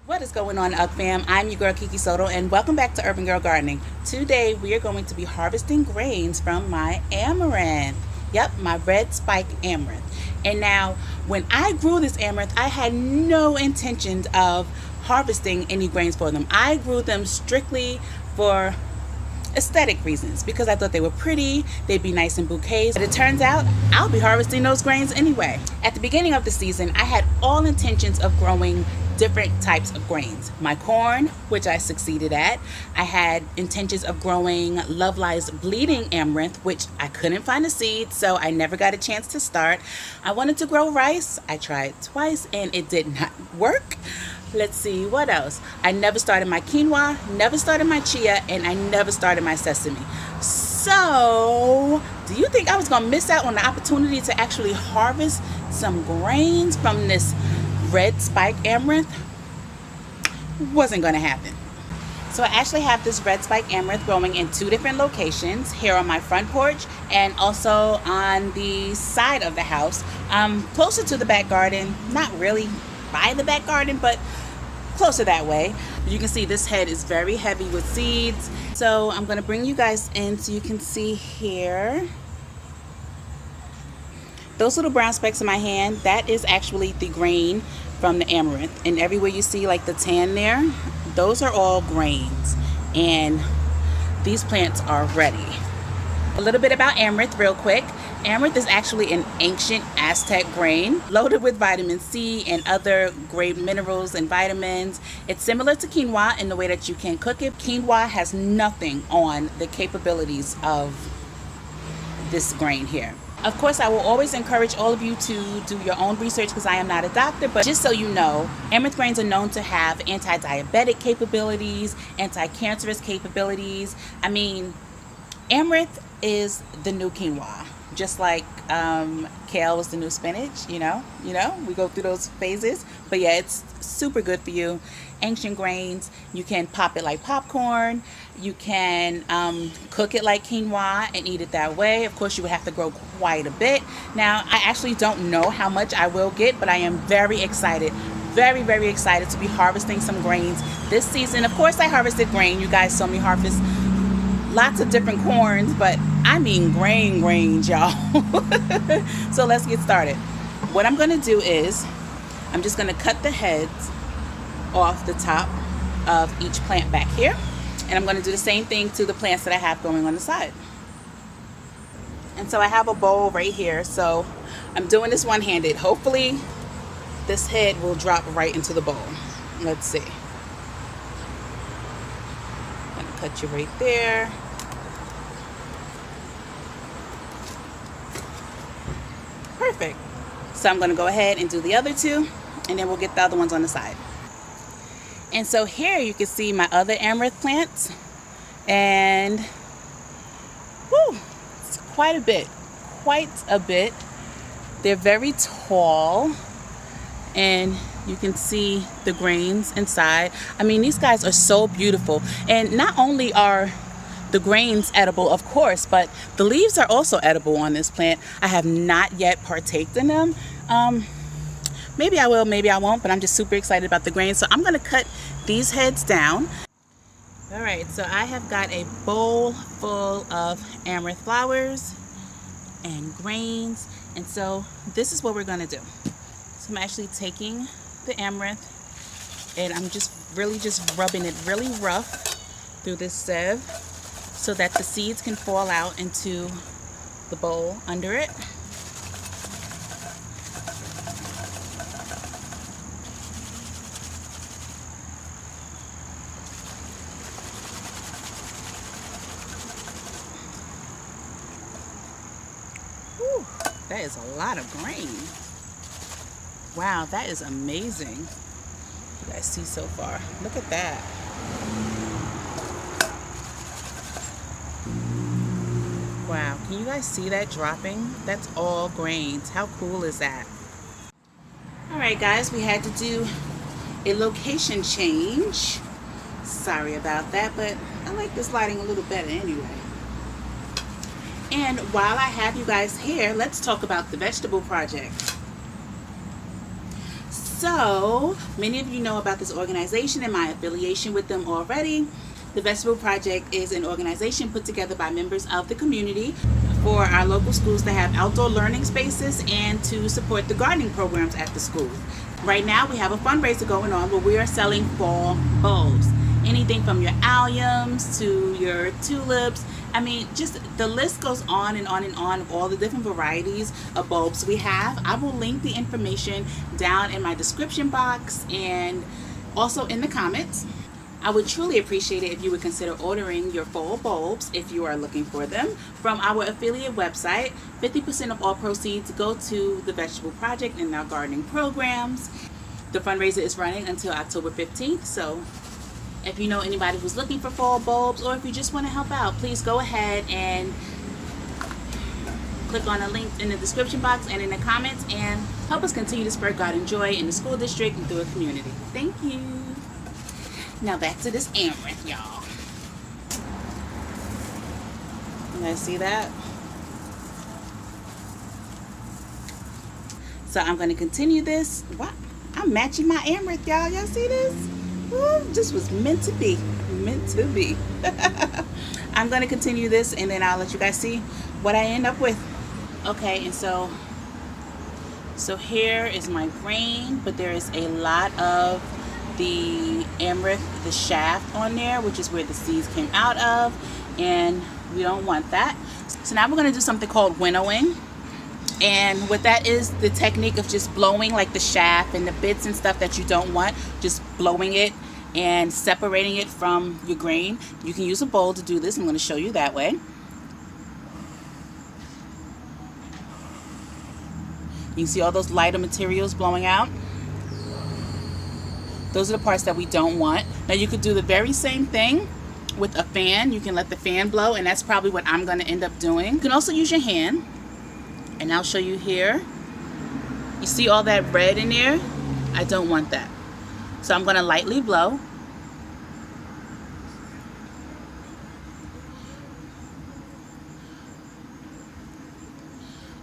What is going on, UGG fam? I'm your girl Kee Kee Soto, and welcome back to Urban Girl Gardening. Today we are going to be harvesting grains from my amaranth. Yep, my red spike amaranth. And now, when I grew this amaranth, I had no intentions of harvesting any grains for them. I grew them strictly for aesthetic reasons because I thought they were pretty, they'd be nice in bouquets. But it turns out I'll be harvesting those grains anyway. At the beginning of the season, I had all intentions of growing different types of grains. My corn, which I succeeded at. I had intentions of growing Love Lies Bleeding Amaranth, which I couldn't find a seed, so I never got a chance to start. I wanted to grow rice. I tried twice and it did not work. Let's see, what else? I never started my quinoa, never started my chia, and I never started my sesame. So, do you think I was gonna miss out on the opportunity to actually harvest some grains from this red spike amaranth? Wasn't gonna happen. So I actually have this red spike amaranth growing in two different locations, here on my front porch and also on the side of the house, closer to the back garden. Not really by the back garden, but closer that way. You can see this head is very heavy with seeds. So I'm gonna bring you guys in so you can see here. Those little brown specks in my hand, that is actually the grain from the amaranth. And everywhere you see like the tan there, those are all grains. And these plants are ready. A little bit about amaranth real quick. Amaranth is actually an ancient Aztec grain loaded with vitamin C and other great minerals and vitamins. It's similar to quinoa in the way that you can cook it. Quinoa has nothing on the capabilities of this grain here. Of course, I will always encourage all of you to do your own research because I am not a doctor, but just so you know, amaranth grains are known to have anti-diabetic capabilities, anti-cancerous capabilities. I mean, amaranth is the new quinoa. Just like kale was the new spinach, you know, we go through those phases. But yeah, it's super good for you. Ancient grains, you can pop it like popcorn. You can cook it like quinoa and eat it that way. Of course, you would have to grow quite a bit. Now, I actually don't know how much I will get, but I am very excited. Very, very excited to be harvesting some grains this season. Of course, I harvested grain. You guys saw me harvest lots of different corns, but I mean grains, y'all. So let's get started. What I'm gonna do is I'm just gonna cut the heads off the top of each plant back here, and I'm gonna do the same thing to the plants that I have going on the side. And so I have a bowl right here, so I'm doing this one-handed. Hopefully this head will drop right into the bowl. Let's see. I'm gonna cut you right there. Perfect. So I'm going to go ahead and do the other two, and then we'll get the other ones on the side. And so here you can see my other amaranth plants, and whew, it's quite a bit. They're very tall, and you can see the grains inside. I mean, these guys are so beautiful, and not only are the grains edible, of course, but the leaves are also edible on this plant. I have not yet partaked in them. Maybe I will, maybe I won't, but I'm just super excited about the grains. So I'm gonna cut these heads down. All right, so I have got a bowl full of amaranth flowers and grains. And so this is what we're gonna do. So I'm actually taking the amaranth and I'm just really rubbing it really rough through this sieve, so that the seeds can fall out into the bowl under it. Whew, that is a lot of grain. Wow, that is amazing. You guys see so far. Look at that. Wow, can you guys see that dropping? That's all grains. How cool is that? All right, guys, we had to do a location change. Sorry about that, but I like this lighting a little better anyway. And while I have you guys here, let's talk about the vegetable project. So many of you know about this organization and my affiliation with them already. The Vegetable Project is an organization put together by members of the community for our local schools to have outdoor learning spaces and to support the gardening programs at the school. Right now we have a fundraiser going on where we are selling fall bulbs. Anything from your alliums to your tulips. I mean, just the list goes on and on and on of all the different varieties of bulbs we have. I will link the information down in my description box and also in the comments. I would truly appreciate it if you would consider ordering your fall bulbs if you are looking for them from our affiliate website. 50% of all proceeds go to the Vegetable Project and our gardening programs. The fundraiser is running until October 15th, so if you know anybody who's looking for fall bulbs or if you just want to help out, please go ahead and click on the link in the description box and in the comments and help us continue to spread garden joy in the school district and through a community. Thank you. Now back to this amaranth, y'all. You guys see that? So I'm going to continue this. What? I'm matching my amaranth, y'all. Y'all see this? Ooh, this was meant to be. Meant to be. I'm going to continue this and then I'll let you guys see what I end up with. Okay, and so here is my grain, but there is a lot of the amaranth, the shaft on there, which is where the seeds came out of, and we don't want that. So now we're going to do something called winnowing, and what that is, the technique of just blowing like the shaft and the bits and stuff that you don't want, just blowing it and separating it from your grain. You can use a bowl to do this. I'm going to show you that way. You can see all those lighter materials blowing out. Those are the parts that we don't want. Now you could do the very same thing with a fan. You can let the fan blow, and that's probably what I'm going to end up doing. You can also use your hand, and I'll show you here. You see all that red in there? I don't want that. So I'm going to lightly blow.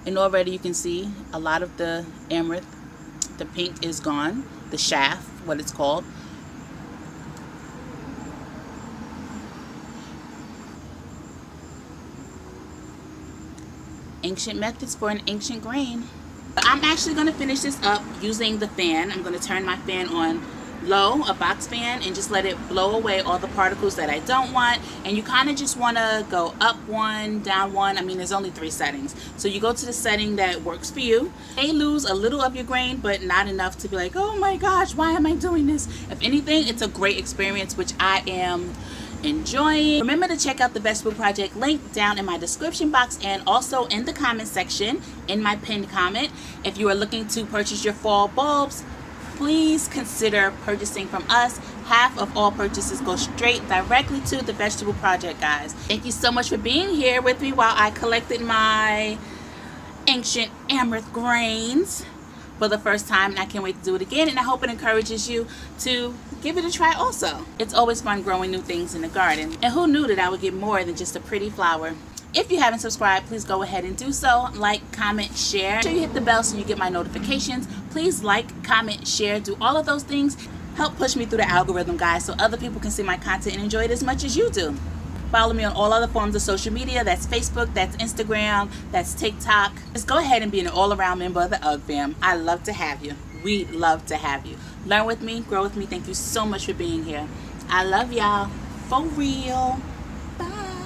And already you can see a lot of the amaranth, the pink is gone, the shaft, what it's called. Ancient methods for an ancient grain. I'm actually going to finish this up using the fan. I'm going to turn my fan on low, a box fan, and just let it blow away all the particles that I don't want. And you kind of just want to go up one, down one. I mean, there's only 3 settings, so you go to the setting that works for you. You may lose a little of your grain, but not enough to be like, oh my gosh, why am I doing this? If anything, it's a great experience, which I am enjoying. Remember to check out the Vegetable Project link down in my description box and also in the comment section in my pinned comment. If you are looking to purchase your fall bulbs, please consider purchasing from us. Half of all purchases go straight directly to the Vegetable Project, guys. Thank you so much for being here with me while I collected my ancient amaranth grains for the first time, and I can't wait to do it again, and I hope it encourages you to give it a try also. It's always fun growing new things in the garden, and who knew that I would get more than just a pretty flower. If you haven't subscribed, please go ahead and do so. Like, comment, share. Make sure you hit the bell so you get my notifications. Please like, comment, share, do all of those things. Help push me through the algorithm, guys, so other people can see my content and enjoy it as much as you do. Follow me on all other forms of social media. That's Facebook, that's Instagram, that's TikTok. Just go ahead and be an all-around member of the UGG fam. I love to have you. We love to have you. Learn with me, grow with me. Thank you so much for being here. I love y'all. For real. Bye.